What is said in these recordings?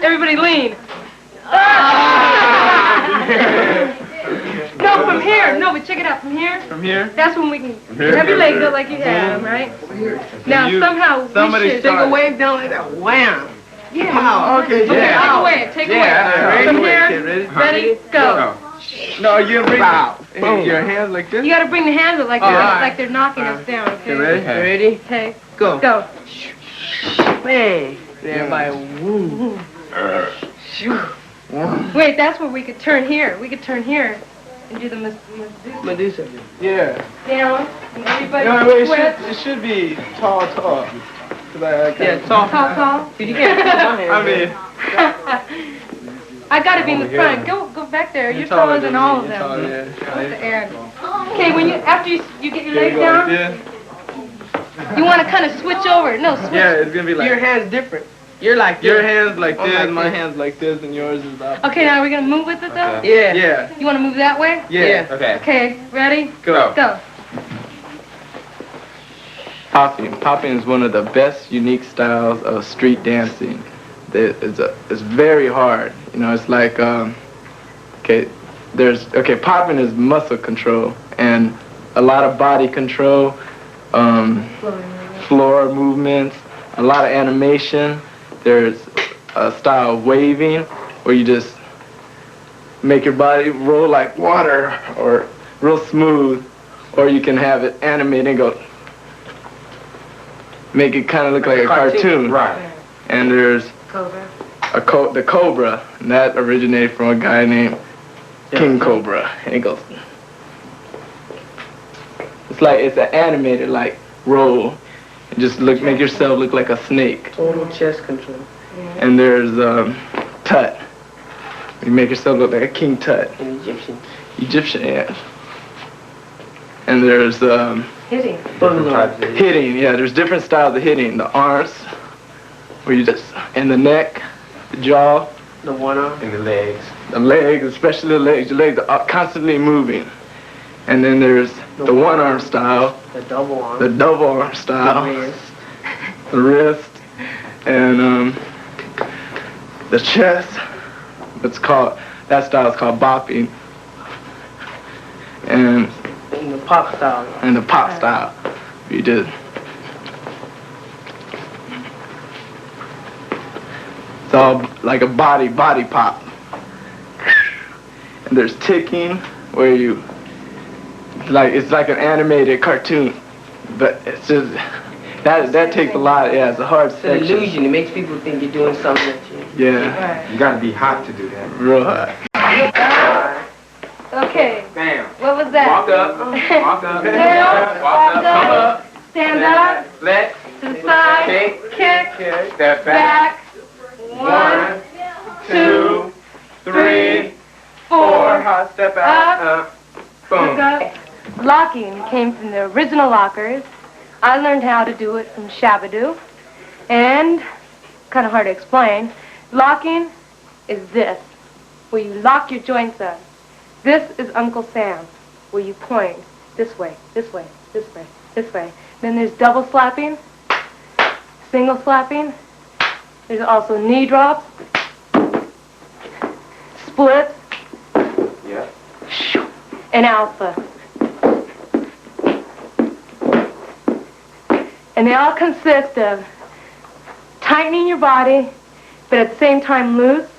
Everybody lean. No, from here. No, but check it out. From here. From here? That's when we can have your legs up like you had them, right? Now, somehow we should take a wave down like that. Wham! Yeah. Wow. Okay, Okay, take a wave. Take a wave. From here. Ready? Go. No, you bring your hands like this. You gotta bring the hands up like they're knocking us down. Okay. Ready? Ready? Okay. Go. Go. Bang. Everybody. Woo. Wait, that's where we could turn here. We could turn here and do the Medusa. Yeah. down. And everybody No, wait, twist. it should be tall. Yeah, tall. Tall. You can't put my hand. I mean, I gotta be in the front. Go back there. You're taller than all of them. Okay, when after you get your legs down, you want to kind of switch over. No, switch. Yeah, it's gonna be like Your hand's different. You're like your this. hands like I'm this, like my this. hands like this, and yours is up. Okay, now we're gonna move with it though. Yeah. Yeah. You want to move that way? Yeah. Okay. Okay, ready? Go. Go. Poppin is one of the best unique styles of street dancing. It's very hard. You know, it's like poppin is muscle control and a lot of body control, floor movements, a lot of animation. There's a style of waving where you just make your body roll like water or real smooth, or you can have it animated and go make it kind of look like a cartoon. Right. And there's Cobra. the Cobra, and that originated from a guy named King Cobra. And it goes, it's an animated like roll. And just make yourself look like a snake. Total chest control. And there's Tut. You make yourself look like a King Tut. An Egyptian. Egyptian, yeah. And there's Hitting. hitting, yeah, there's different styles of hitting. The arms, where you just, and the neck, the jaw. The one arm. And the legs. The legs, especially the legs. Your legs are constantly moving. And then there's the one arm style. The double arm. The double arm style. The wrist. The wrist. And the chest. That style is called bopping. And the pop style. And the pop style. You did. It's all like a body pop. And there's ticking where it's like an animated cartoon. But it's just that takes a lot, yeah, it's a hard section. It's an illusion. It makes people think you're doing something that you... Yeah. You gotta be hot to do that. Real hot. Okay. Bam. What was that? Walk up. Walk up. Down. Walk up. Come up. Stand up. Let. To the side. Kick. Step back. 1, 2, 3, 4. Hot step out. Boom. Locking came from the original lockers. I learned how to do it from Shabadoo. And, kind of hard to explain, locking is this, where you lock your joints up. This is Uncle Sam, where you point this way, this way, this way, this way. Then there's double slapping, single slapping. There's also knee drops, splits, and alpha. And they all consist of tightening your body, but at the same time loose,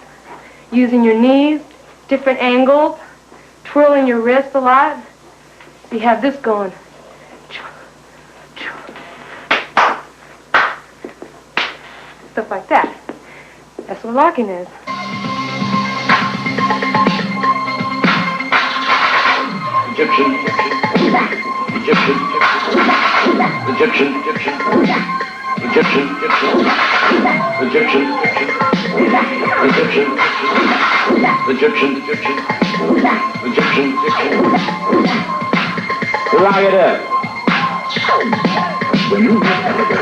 using your knees, different angles, twirling your wrist a lot. So you have this going. Stuff like that. That's what locking is. Egyptian. Egyptian. Egyptian. Egyptian. Egyptian. Egyptian. Egyptian. Egyptian. Lock it up. When you hear the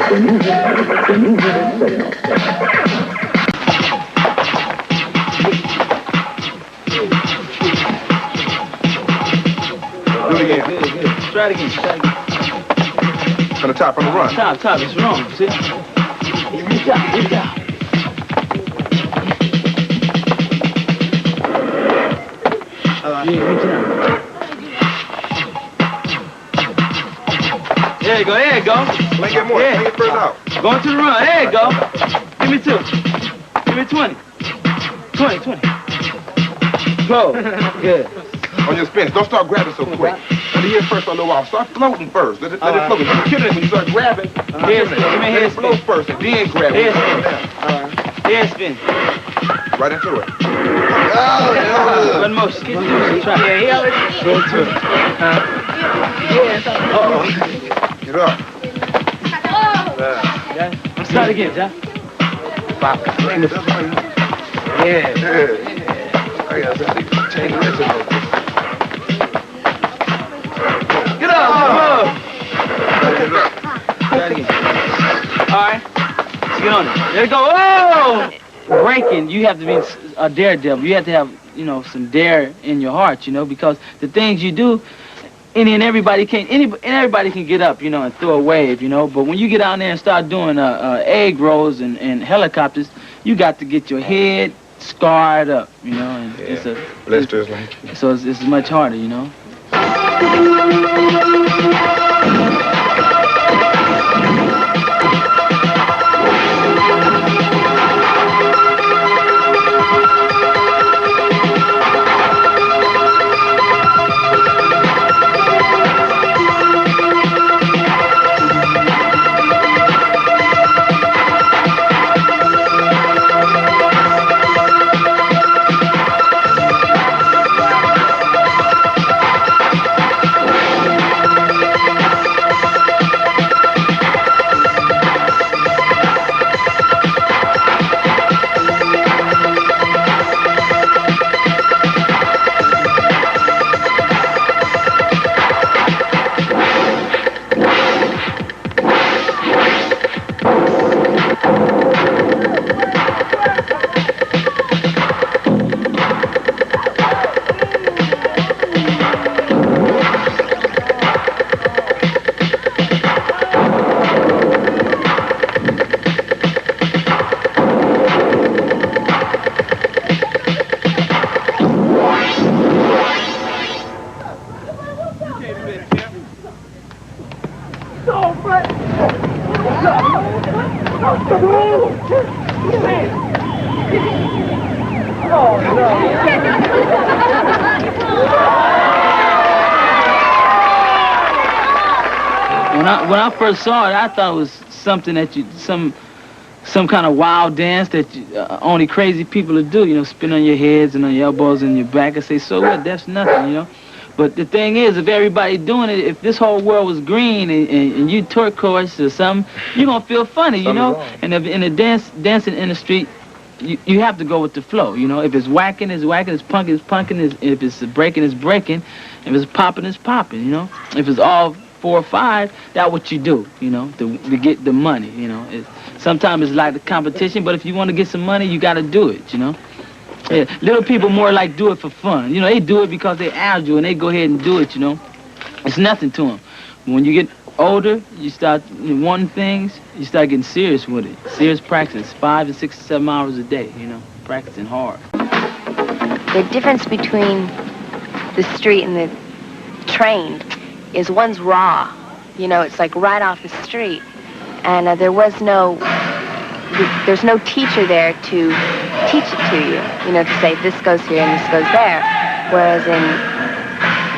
signal. Do it again. Try it again. From the top, from the run. Top, it's wrong. See? Reach out. There you go, there you go. Link it more. Link it first out. Going to the run, there you go. Give me 2. Give me 20. 20. Go. Good. On your spins. Don't start grabbing so quick. Let it hit first for a little while. Start floating first. Let it float. You're killing it when you start grabbing. Head spin. Give me a Let head it float spin. first and then grab it. Head spin. Head spin. Right into it. One motion. Try. Yeah, go into it. Get up. Start again, John. Yeah. I got to change the rhythm. Get up. Start again. All right. Let's get on it. There we go. Oh! Breaking, you have to be a daredevil. You have to have, some dare in your heart, because the things you do, everybody can get up, and throw a wave, But when you get out there and start doing egg rolls and helicopters, you got to get your head scarred up, And Blisters like. So it's much harder, When I first saw it, I thought it was something that some kind of wild dance that only crazy people would do, spin on your heads and on your elbows and your back and say, so what, that's nothing, But the thing is, if everybody doing it, if this whole world was green and you turquoise or something, you're going to feel funny, And if in a dancing in the street, you have to go with the flow, If it's whacking, it's whacking. It's punking, it's punking. If it's breaking, it's breaking. If it's popping, it's popping, If it's all 4 or 5, that's what you do, to get the money, Sometimes it's like the competition, but if you want to get some money, you got to do it, Yeah, little people more like do it for fun. They do it because they're agile and they go ahead and do it, It's nothing to them. When you get older, you start wanting things, you start getting serious with it. Serious practice, 5 to 6 to 7 hours a day, practicing hard. The difference between the street and the trained is one's raw. It's like right off the street. And there's no teacher there to teach it to you, to say this goes here and this goes there. Whereas in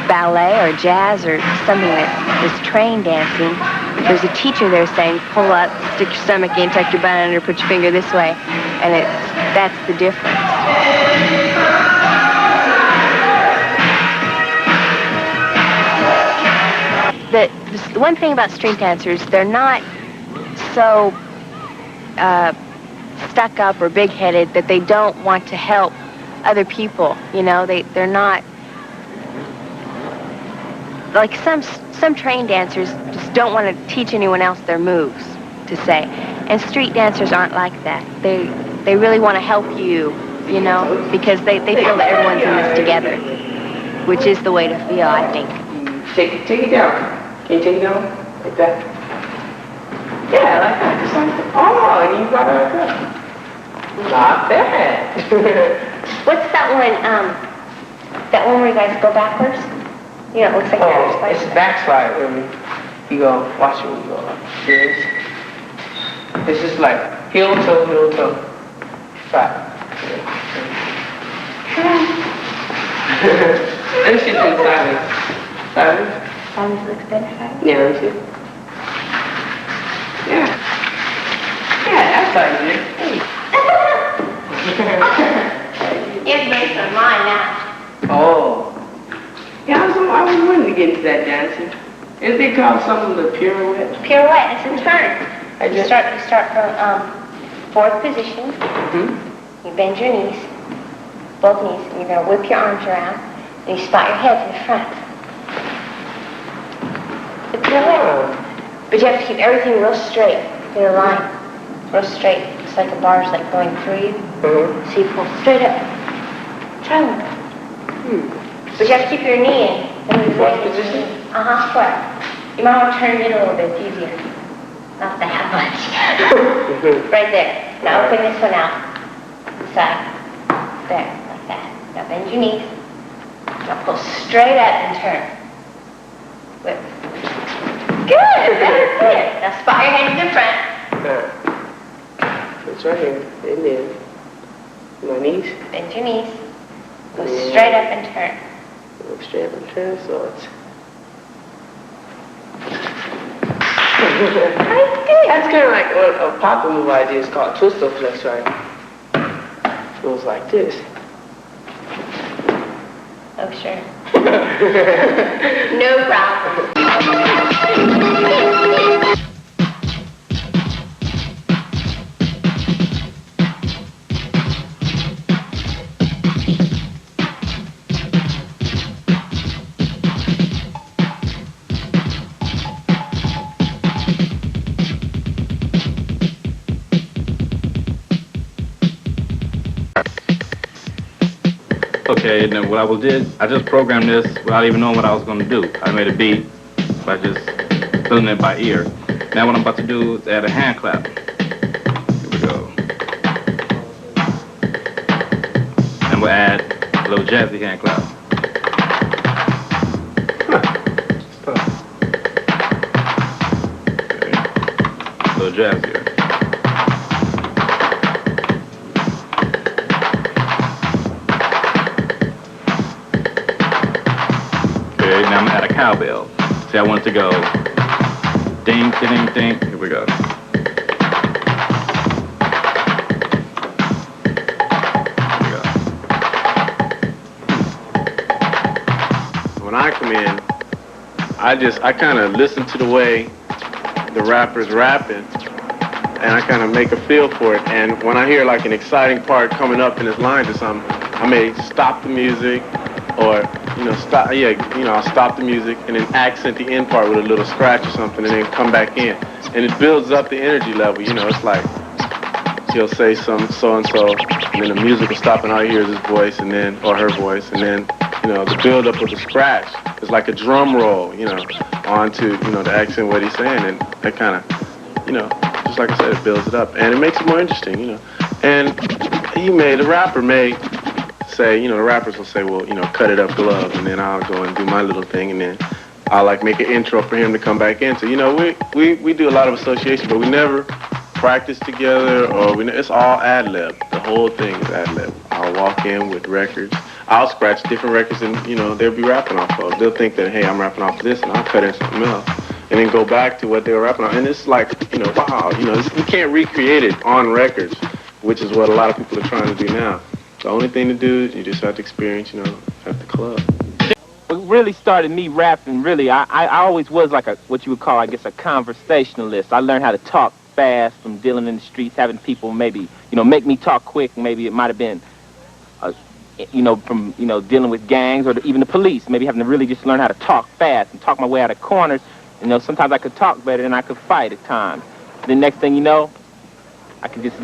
ballet or jazz or something that is trained dancing, there's a teacher there saying, pull up, stick your stomach in, tuck your butt under, put your finger this way. And that's the difference. The one thing about street dancers, they're not so stuck up or big-headed that they don't want to help other people. They're not like some trained dancers just don't want to teach anyone else their moves, to say. And street dancers aren't like that. They really want to help you, because they feel that everyone's in this together, which is the way to feel, I think. Take it down. Can you take it down? Like that? Yeah, like that. Just like that. Oh, and you got it like that. Not bad. What's that one, That one where you guys go backwards? You know, it looks like Oh, it's a backslide when you go, watch it when you go like this. It's just like heel, toe, back. Let me see the silence. Silence? Silence looks better, right? Yeah, let me see. Yeah. Yeah, that's how you do it. Hey. It's based on mine now. Oh. Yeah, I was wanting to get into that dancing. Isn't it called something the pirouette? Pirouette, it's a turn. You start from fourth position. Mm-hmm. You bend your knees, both knees, and you're going to whip your arms around, and you spot your head to the front. The pirouette. But you have to keep everything real straight in a line. Real straight. It's like a bar's like going through you. Mm-hmm. So you pull straight up. Try one. But you have to keep your knee in. Fourth position? Square. You might want to turn it in a little bit. It's easier. Not that much. Right there. Now open this one out. Side. There. Like that. Now bend your knees. Now pull straight up and turn. Whip. Good. That's it. Now spot your head to the front. It's right here. And then my knees. Bend your knees. Go straight up and turn. Go straight up and turn, so it's... That's kind of like a Poppin move I did. It's called Twisto Flex, right? It goes like this. Oh, sure. No problem. Okay, and then what I did, I just programmed this without even knowing what I was going to do. I made a beat by just filling it by ear. Now what I'm about to do is add a hand clap. Here we go. And we'll add a little jazzy hand clap. Okay. A little jazzier. Now I'm gonna add a cowbell. See, I want it to go ding, ding, ding. Here we go. When I come in, I kind of listen to the way the rapper's rapping, and I kind of make a feel for it. And when I hear like an exciting part coming up in his lines or something, I may stop the music, or I'll stop the music and then accent the end part with a little scratch or something, and then come back in, and it builds up the energy level. You know, it's like he'll say some so and so, and then the music will stop, and all you hear is his voice, and then or her voice, and then the build up of the scratch is like a drum roll, onto the accent what he's saying, and that kind of just like I said, it builds it up, and it makes it more interesting, And the rapper may say, the rappers will say, well, cut it up glove, and then I'll go and do my little thing, and then I'll like make an intro for him to come back in. So, we do a lot of association, but we never practice together, or it's all ad-lib. The whole thing is ad-lib. I'll walk in with records. I'll scratch different records, and, they'll be rapping off of. They'll think that, hey, I'm rapping off this, and I'll cut in something else, and then go back to what they were rapping on. And it's like, wow, we can't recreate it on records, which is what a lot of people are trying to do now. The only thing to do is you just have to experience, at the club. What really started me rapping, really, I always was like what you would call, I guess, a conversationalist. I learned how to talk fast from dealing in the streets, having people maybe, make me talk quick. Maybe it might have been, from, dealing with gangs or even the police. Maybe having to really just learn how to talk fast and talk my way out of corners. Sometimes I could talk better than I could fight at times. The next thing you know, I could just,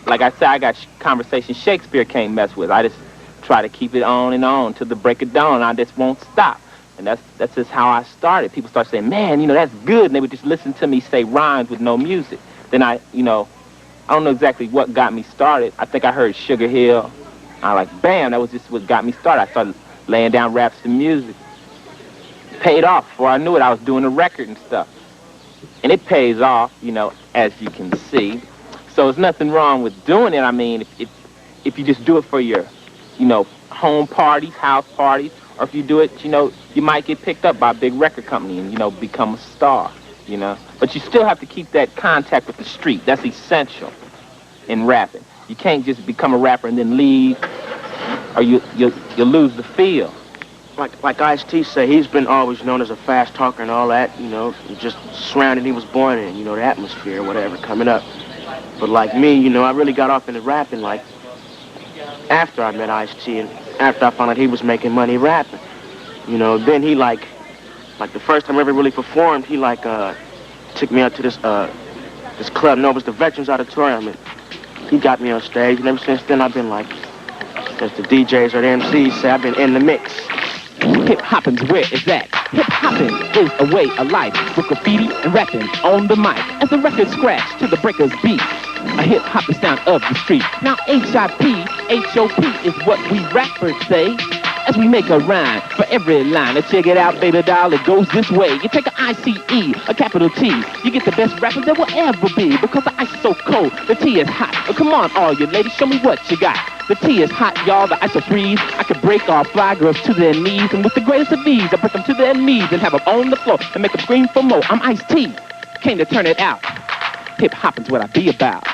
like I said, I got conversation Shakespeare can't mess with. I just try to keep it on and on till the break of dawn. I just won't stop. And that's just how I started. People start saying, man, that's good. And they would just listen to me say rhymes with no music. Then I don't know exactly what got me started. I think I heard Sugar Hill, I like, bam, that was just what got me started. I started laying down raps and music. It paid off. Before I knew it, I was doing a record and stuff. And it pays off, you know, as you can see. So there's nothing wrong with doing it. I mean, if you just do it for your, you know, home parties, house parties, or if you do it, you know, you might get picked up by a big record company and, you know, become a star, you know. But you still have to keep that contact with the street. That's essential in rapping. You can't just become a rapper and then leave, or you'll lose the feel. Like Ice-T say, he's been always known as a fast talker and all that, you know, just surrounded he was born in, you know, the atmosphere or whatever coming up. But like me, you know, I really got off into rapping like after I met Ice-T and after I found out he was making money rapping. You know, then he like the first time I ever really performed, he like took me out to this club, no, it was the Veterans Auditorium, and he got me on stage, and ever since then I've been like, as the DJs or the MCs say, I've been in the mix. Hip-hoppin's where is that? Hip-hoppin' is a way of life, with graffiti and rapping on the mic. As the record scratch to the breaker's beat, a hip-hoppin' sound of the street. Now H-I-P, H-O-P is what we rappers say, as we make a rhyme for every line. Now check it out, baby doll, it goes this way. You take an I-C-E, a capital T, you get the best rappers there will ever be, because the ice is so cold, the tea is hot. Oh, come on, all you ladies, show me what you got. The tea is hot, y'all, the ice will freeze. I could break all fly girls to their knees, and with the greatest of ease, I break them to their knees and have them on the floor and make them scream for more. I'm Ice-T, came to turn it out. Hip-hoppin's what I be about.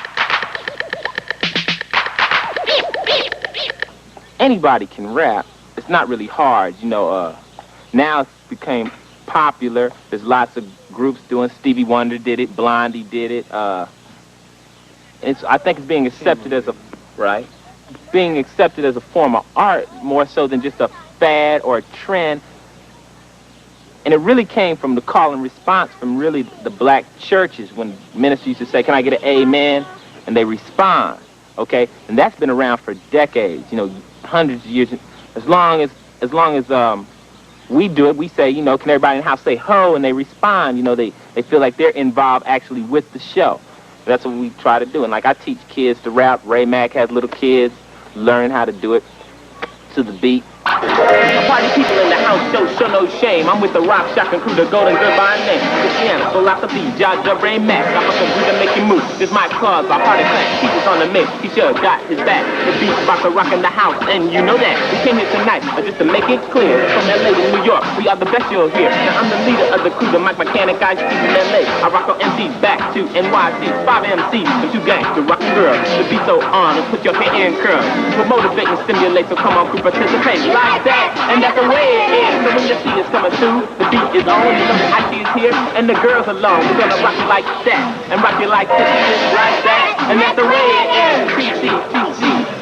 Anybody can rap. It's not really hard, you know. Now it's became popular. There's lots of groups doing. Stevie Wonder did it. Blondie did it. I think it's being accepted as being accepted as a form of art more so than just a fad or a trend. And it really came from the call and response from really the black churches when ministers used to say, "Can I get an amen?" And they respond, okay? And that's been around for decades, you know, hundreds of years. As long as we do it, we say, you know, can everybody in the house say ho? And they respond, you know, they feel like they're involved actually with the show. That's what we try to do. And like I teach kids to rap. Ray Mack has little kids learning how to do it to the beat. Party people in the house show no shame. I'm with the rock shotgun crew, the golden good by name. Christiana, philosophy, Jaja, Ray Mack. I'm a computer to make you move. This my cause, our party clan. Keep us on the mix. He sure got his back. The beat about to rock in the house, and you know that. We came here tonight, just to make it clear. From LA to New York, we are the best you'll hear. Now I'm the leader of the crew, the mic mechanic, guys keep in LA. I rock on MCs back to NYC. 5 MCs and 2 gangs to rock and girl. The beat so on, and put your hair in curls. We'll motivate and stimulate, so come on, crew, participate. Like that, and that's the way it is. So when the beat is coming through, the beat is on, you know the Ice is here, and the girls alone. We're gonna rock you like that, and rock you like this, like that, and that's the way it is. TC,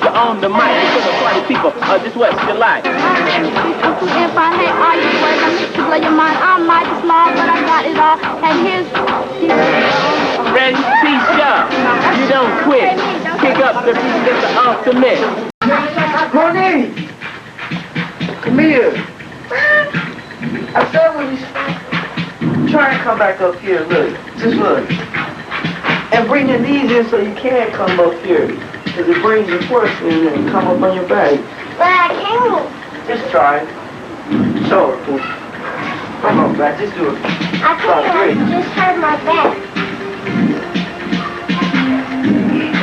you're on the mic, you're the party people, this what's your life. If I had all your words, I need to blow your mind. I might be small, but I got it all, and here's Ready, T-Shirt, you don't quit. Pick up the beat, get the ultimate. Honey! Come here. I said when you try and come back up here, look. Just look. And bring your knees in so you can come up here. Because it brings your force in and come up on your back. But I can't. Just try it. Show it, fool. Come on, back. Just do it. I can't. I just hurt my back.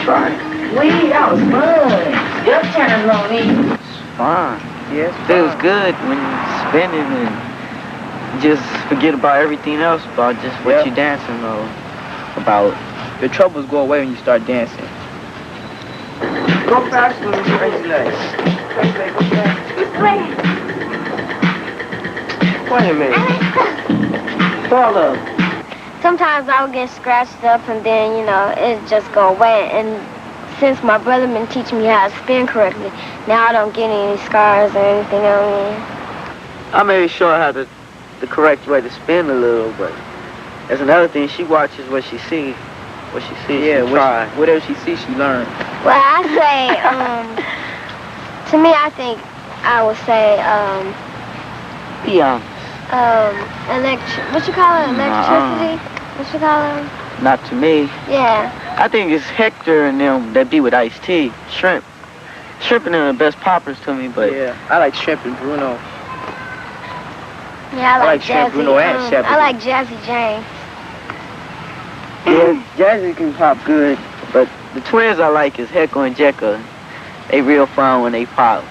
Try it. Wee, that was fun. Your turn, Lonnie. Fun. Yes, feels good when you're spinning and just forget about everything else, about just what you're dancing about. Your troubles go away when you start dancing. Go faster with your crazy legs. Crazy legs, go fast. Wait a minute. Fall up. Sometimes I'll get scratched up and then, you know, it just go away. And since my brother been teaching me how to spin correctly, now I don't get any scars or anything on me. I made sure how the correct way to spin a little, but there's another thing. She watches what she sees. What she sees, yeah, whatever she sees, she learns. Well, I say, to me, I think I would say, be honest. What you call it? Electricity? What you call it? Not to me. Yeah. I think it's Hector and them that be with Ice-T, Shrimp. Shrimping are the best poppers to me, but yeah, I like Shrimp and Bruno. Yeah, I like Shrimp, Jazzy. Bruno, and Shepard. I like Jazzy James. yeah, Jazzy can pop good. But the twins I like is Heckle and Jekyll. They real fun when they pop.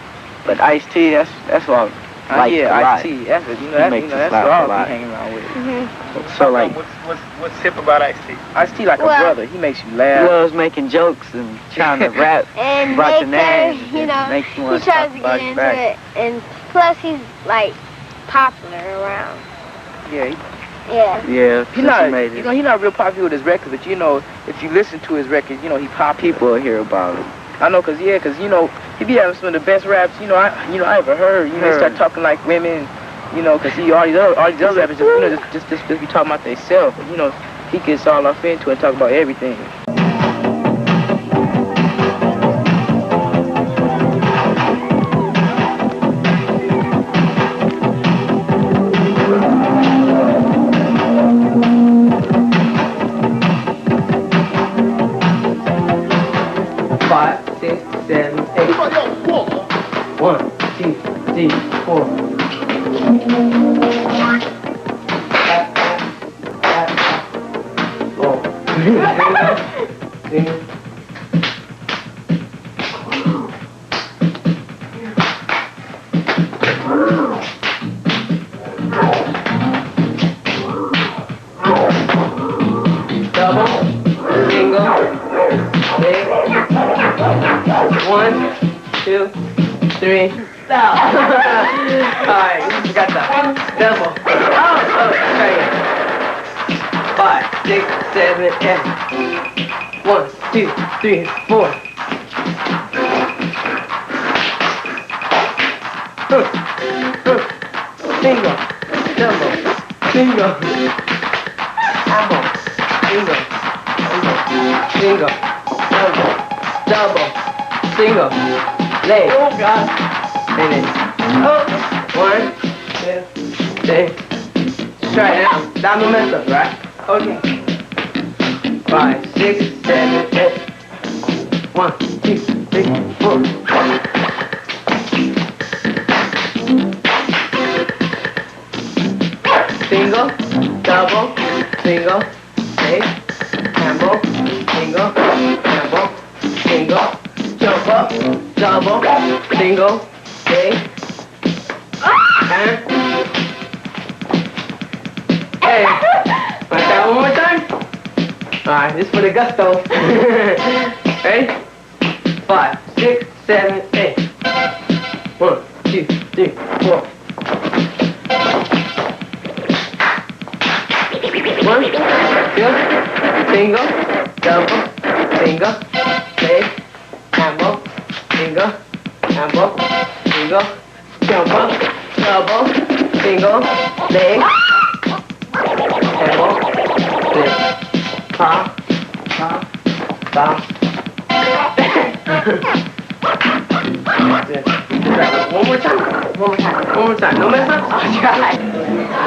But Ice-T, that's all. Like yeah, Ice-T. That's what all I'll be hanging around with. So like, What's hip about Ice-T? Ice-T like a brother. He makes you he laugh. loves making jokes and trying to rap And about your Baker, name. you know, Makes you he want to tries talk to about get your into back. it. And plus, he's, like, popular around. Yeah, Yeah. Yeah, he's not. He's not real popular with his records, but you know, if you listen to his records, you know he popular. People will hear about it. I know, cause you know he be having some of the best raps. I ever heard. You know, they start talking like women. You know, cause all these other rappers just be talking about themselves. You know, he gets all off into it and talk about everything. 5, 6, 7, 8. 1, 2, 3, 4. Double, single, big. 1, 2, 3, stop. Alright, we got that. Double. Oh, try again. 5, 6, 7, 8. 1, 2, 3, 4. Single, double, single, double, single, single, double, single, leg. Oh God. And then, 1, 2, 3. Try it now. That momentum, right? Okay. 5, 6, 7, 8. 1, 2, 3, 4. Single, double, single, leg, handle, single, handle, single, jump up, double, single, leg, and hey, want that one more time? Alright, this for the gusto. Ready? 5, 6, 7, 8. 1, 2, 3, 4. 1, 2, single, double, single, leg, handle, single, handle, single, jump up, double, single, leg, handle, flip, pop, pop, pop. One more time. No mess up. I'll try.